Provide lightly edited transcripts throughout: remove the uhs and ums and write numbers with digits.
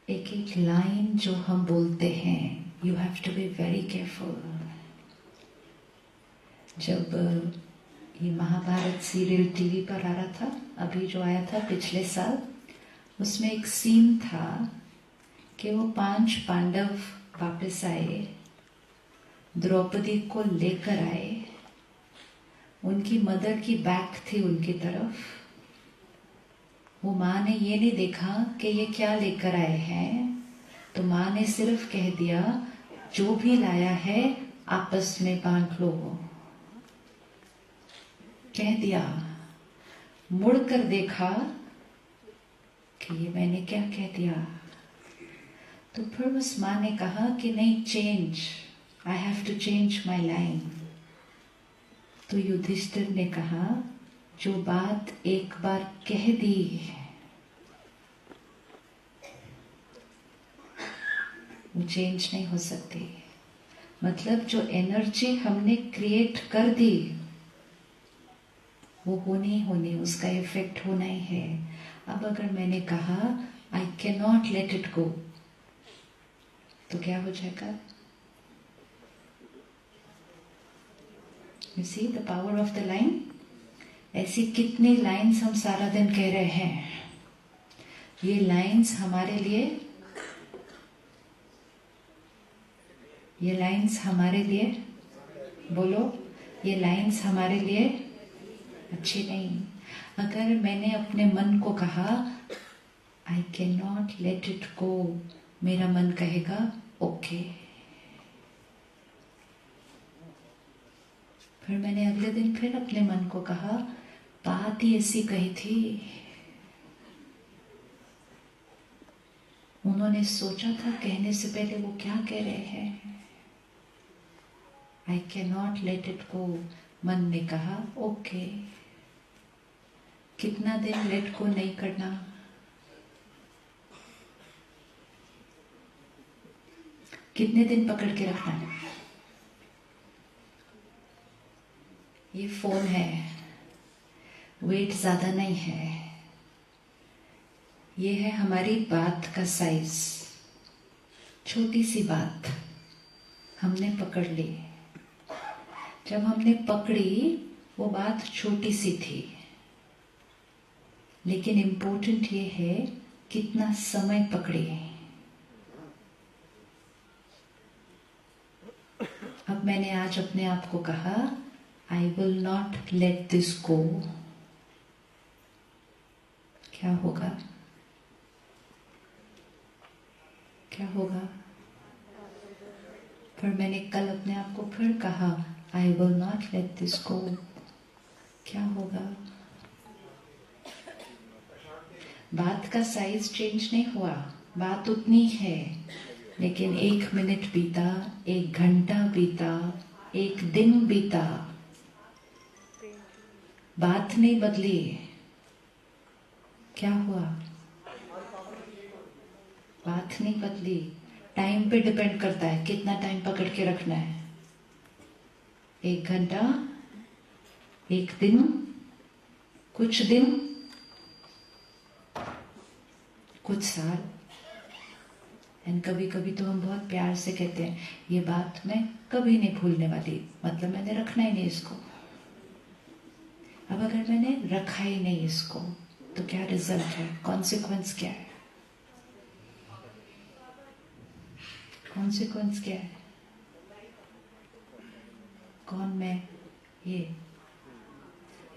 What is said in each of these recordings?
एक एक लाइन जो हम बोलते हैं, you have to be very careful. जब ये महाभारत सीरियल टीवी पर आ रहा था, अभी जो आया था पिछले साल, उसमें एक सीन था कि वो 5 पांडव वापस आए, द्रौपदी को लेकर आए, उनकी मदर की बैक थी उनकी तरफ। वो माँ ने ये नहीं देखा कि ये क्या लेकर आए हैं, तो माँ ने सिर्फ कह दिया जो भी लाया है आपस में बांट लो, कह दिया। मुड़कर देखा कि ये मैंने क्या कह दिया। तो फिर उस माँ ने कहा कि नहीं, change, I have to change my line. तो युधिष्ठिर ने कहा जो बात एक बार कह दी वो चेंज नहीं हो सकती। मतलब जो एनर्जी हमने क्रिएट कर दी वो होनी ही होनी, उसका इफेक्ट होना ही है। अब अगर मैंने कहा I can not let it go, तो क्या हो जाएगा? You see the power of the line. ऐसी कितनी लाइन्स हम सारा दिन कह रहे हैं। ये लाइन्स हमारे लिए, ये लाइन्स हमारे लिए, बोलो, ये लाइन्स हमारे लिए अच्छी नहीं। अगर मैंने अपने मन को कहा I can not let it go, मेरा मन कहेगा ओके। फिर मैंने अगले दिन फिर अपने मन को कहा बात ही ऐसी कही थी, उन्होंने सोचा था कहने से पहले वो क्या कह रहे हैं। I can not let it go, मन ने कहा ओके। कितना दिन लेट को नहीं करना? कितने दिन पकड़ के रखना है? ये फोन है, वेट ज्यादा नहीं है, ये है हमारी बात का साइज। छोटी सी बात हमने पकड़ ली। जब हमने पकड़ी वो बात छोटी सी थी, लेकिन इम्पोर्टेंट ये है कितना समय पकड़े। अब मैंने आज अपने आप को कहा I will not let this go. क्या होगा? क्या होगा? फिर मैंने कल अपने आप को फिर कहा I will not let this go. क्या होगा? बात का साइज चेंज नहीं हुआ, बात उतनी है, लेकिन 1 मिनट बीता, 1 घंटा बीता, 1 दिन बीता, बात नहीं बदली। क्या हुआ? बात नहीं बदली। टाइम पे डिपेंड करता है कितना टाइम पकड़ के रखना है। 1 घंटा, 1 दिन, कुछ दिन, कुछ साल। एंड कभी कभी तो हम बहुत प्यार से कहते हैं ये बात मैं कभी नहीं भूलने वाली, मतलब मैंने रखना ही नहीं इसको। अब अगर मैंने रखा ही नहीं इसको तो क्या रिजल्ट है? कॉन्सिक्वेंस क्या है? कॉन्सिक्वेंस क्या है? कौन मैं?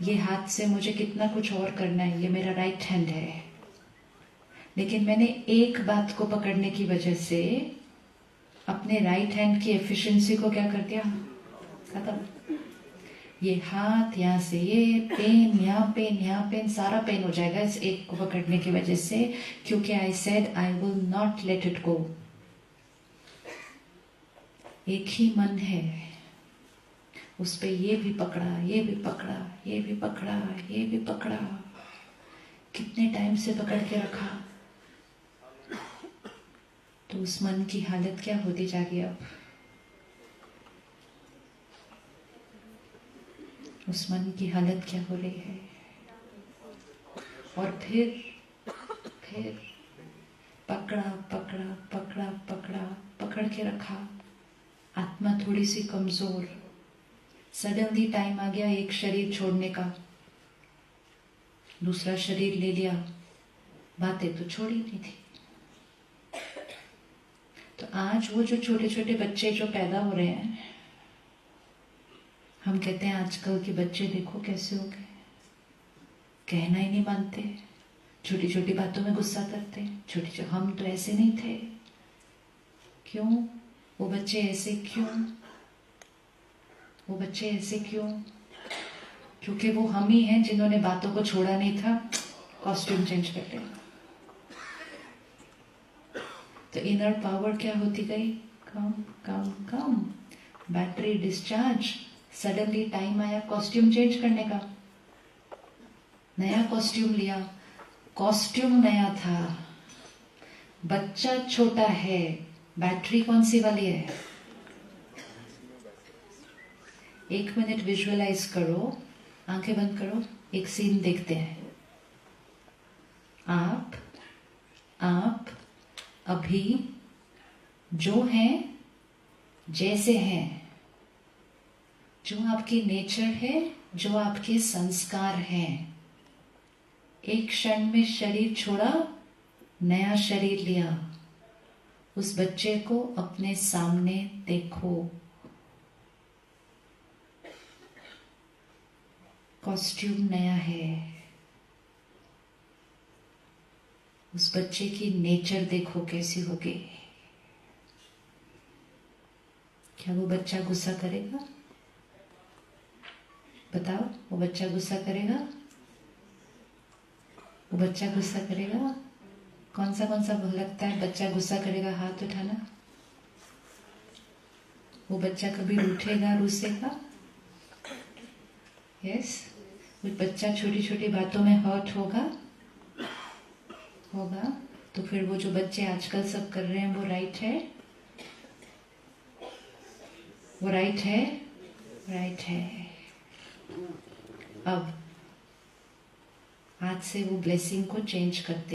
ये हाथ से मुझे कितना कुछ और करना है, ये मेरा राइट हैंड है, लेकिन मैंने एक बात को पकड़ने की वजह से अपने राइट हैंड की एफिशिएंसी को क्या कर दिया? खत्म। ये हाथ, यहाँ से ये पेन, यहाँ पेन, यहाँ पेन, सारा पेन हो जाएगा इस एक को पकड़ने की वजह से, क्योंकि I said I will not let it go. एक ही मन है, उस पे ये भी पकड़ा, ये भी पकड़ा, ये भी पकड़ा, ये भी पकड़ा। कितने टाइम से पकड़ के रखा। तो उस मन की हालत क्या होती जा रही है अब? उस मन की हालत क्या हो रही है? और फिर पकड़ा पकड़ा पकड़ा पकड़ा, पकड़ के रखा, आत्मा थोड़ी सी कमजोर। सडनली टाइम आ गया एक शरीर छोड़ने का, दूसरा शरीर ले लिया, बातें तो छोड़ी नहीं थी। तो आज वो जो छोटे छोटे बच्चे जो पैदा हो रहे हैं, हम कहते हैं आजकल के बच्चे देखो कैसे हो गए, कहना ही नहीं मानते, छोटी छोटी बातों में गुस्सा करते, छोटी हम तो ऐसे नहीं थे। क्यों वो बच्चे ऐसे, क्यों वो बच्चे ऐसे, क्यों? क्योंकि वो हम ही हैं जिन्होंने बातों को छोड़ा नहीं था, कॉस्ट्यूम चेंज कर लिया। तो इनर पावर क्या होती गई? कम कम कम, बैटरी डिस्चार्ज। सडनली टाइम आया कॉस्ट्यूम चेंज करने का, नया कॉस्ट्यूम लिया। कॉस्ट्यूम नया था, बच्चा छोटा है, बैटरी कौन सी वाली है? 1 मिनट विजुअलाइज करो, आंखें बंद करो, एक सीन देखते हैं। आप अभी जो हैं, जैसे हैं, जो आपकी नेचर है, जो आपके संस्कार हैं, एक क्षण में शरीर छोड़ा, नया शरीर लिया। उस बच्चे को अपने सामने देखो, कॉस्ट्यूम नया है। उस बच्चे की नेचर देखो कैसी होगी। क्या वो बच्चा गुस्सा करेगा? बताओ, वो बच्चा गुस्सा करेगा? वो बच्चा गुस्सा करेगा? कौन सा लगता है बच्चा गुस्सा करेगा? हाथ उठाना। वो बच्चा कभी रूठेगा, रूसेगा? यस। वो बच्चा छोटी छोटी बातों में हर्ट होगा? तो फिर वो जो बच्चे आजकल सब कर रहे हैं वो राइट है? वो राइट है? राइट है। अब आज से वो ब्लेसिंग को चेंज करते